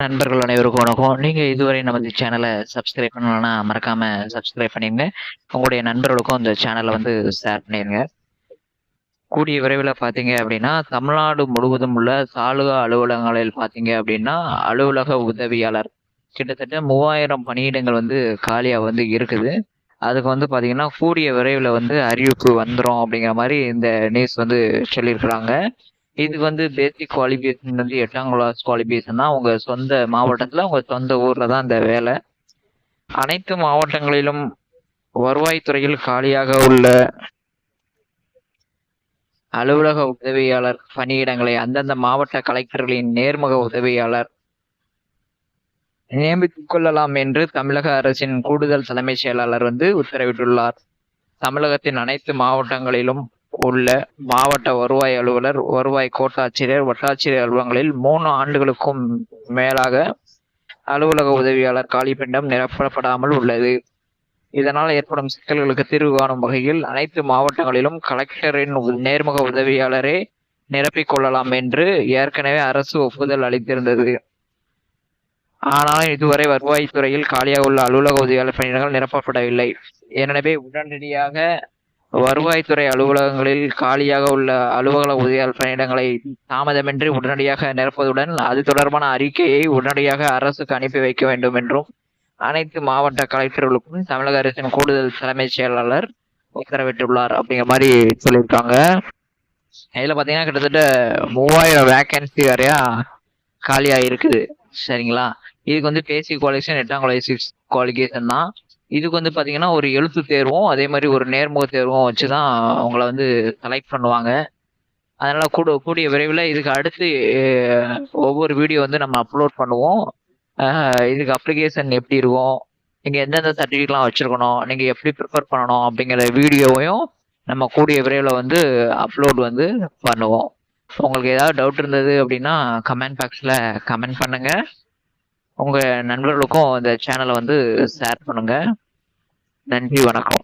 நண்பர்கள் அனைவருக்கும் வணக்கம். நீங்க இதுவரை நமது சேனலை சப்ஸ்கிரைப் பண்ணலன்னா மறக்காம சப்ஸ்கிரைப் பண்ணிருங்க. உங்களுடைய நண்பர்களுக்கும் இந்த சேனலை வந்து ஷேர் பண்ணிருங்க. கூடிய விரைவில் பார்த்தீங்க அப்படின்னா தமிழ்நாடு முழுவதும் உள்ள தாலுகா அலுவலகங்களில் பார்த்தீங்க அப்படின்னா அலுவலக உதவியாளர் கிட்டத்தட்ட 3000 பணியிடங்கள் வந்து காலியாக வந்து இருக்குது. அதுக்கு வந்து பார்த்தீங்கன்னா கூடிய விரைவில் வந்து அறிவிப்பு வந்துடும் அப்படிங்கிற மாதிரி இந்த நியூஸ் வந்து சொல்லியிருக்கிறாங்க. இதுக்கு வந்து பேசிக் குவாலிஃபிகேஷன் வந்து 8ஆம் கிளாஸ் குவாலிஃபிகேஷன் தான். உங்க சொந்த மாவட்டத்துல உங்க சொந்த ஊர்ல தான் இந்த வேலை. அனைத்து மாவட்டங்களிலும் வருவாய்த்துறையில் காலியாக உள்ள அலுவலக உதவியாளர் பணியிடங்களை அந்தந்த மாவட்ட கலெக்டர்களின் நேர்முக உதவியாளர் நியமித்துக் கொள்ளலாம் என்று தமிழக அரசின் கூடுதல் தலைமைச் செயலாளர் வந்து உத்தரவிட்டுள்ளார். தமிழகத்தின் அனைத்து மாவட்டங்களிலும் உள்ள மாவட்ட வருவாய் அலுவலர், வருவாய் கோட்டாட்சியர், வட்டாட்சியர் அலுவலகங்களில் 3 ஆண்டுகளுக்கும் மேலாக அலுவலக உதவியாளர் காலிப்பணியிடம் நிரப்பப்படாமல் உள்ளது. இதனால் ஏற்படும் சிக்கல்களுக்கு தீர்வு காணும் வகையில் அனைத்து மாவட்டங்களிலும் கலெக்டரின் நேர்முக உதவியாளரே நிரப்பிக் கொள்ளலாம் என்று ஏற்கனவே அரசு ஒப்புதல் அளித்திருந்தது. ஆனால் இதுவரை வருவாய்த்துறையில் காலியாக உள்ள அலுவலக உதவியாளர் பணியிடங்கள் நிரப்பப்படவில்லை. எனவே உடனடியாக வருவாய்த்துறை அலுவலகங்களில் காலியாக உள்ள அலுவலக உதவியாளர் பணியிடங்களை தாமதமின்றி உடனடியாக நிரப்புவதுடன் அது தொடர்பான அறிக்கையை உடனடியாக அரசுக்கு அனுப்பி வைக்க வேண்டும் என்றும் அனைத்து மாவட்ட கலெக்டர்களுக்கும் தமிழக அரசின் கூடுதல் தலைமைச் செயலாளர் உத்தரவிட்டுள்ளார் அப்படிங்கிற மாதிரி சொல்லியிருக்காங்க. இதுல பாத்தீங்கன்னா கிட்டத்தட்ட 3000 வேகன்சி வரையா காலியா இருக்குது. சரிங்களா? இதுக்கு வந்து பேசிக் குவாலிஃபிகேஷன் 8ஆம் குவாலிஃபிகேஷன் தான். இதுக்கு வந்து பாத்தீங்கன்னா ஒரு எழுத்து தேர்வும் அதே மாதிரி ஒரு நேர்முக தேர்வும் வச்சுதான் அவங்கள வந்து செலக்ட் பண்ணுவாங்க. அதனால கூடிய விரைவில் இதுக்கு அடுத்து ஒவ்வொரு வீடியோ வந்து நம்ம அப்லோட் பண்ணுவோம். இதுக்கு அப்ளிகேஷன் எப்படி இருக்கும், நீங்க எந்தெந்த சர்டிஃபிகேட்லாம் வச்சிருக்கணும், நீங்க எப்படி ப்ரிப்பேர் பண்ணணும் அப்படிங்கிற வீடியோவையும் நம்ம கூடிய விரைவில் வந்து அப்லோட் வந்து பண்ணுவோம். உங்களுக்கு ஏதாவது டவுட் இருந்தது அப்படின்னா கமெண்ட் பாக்ஸ்ல கமெண்ட் பண்ணுங்க. உங்க நண்பர்களுக்கும் இந்த சேனலை வந்து ஷேர் பண்ணுங்க. நன்றி, வணக்கம்.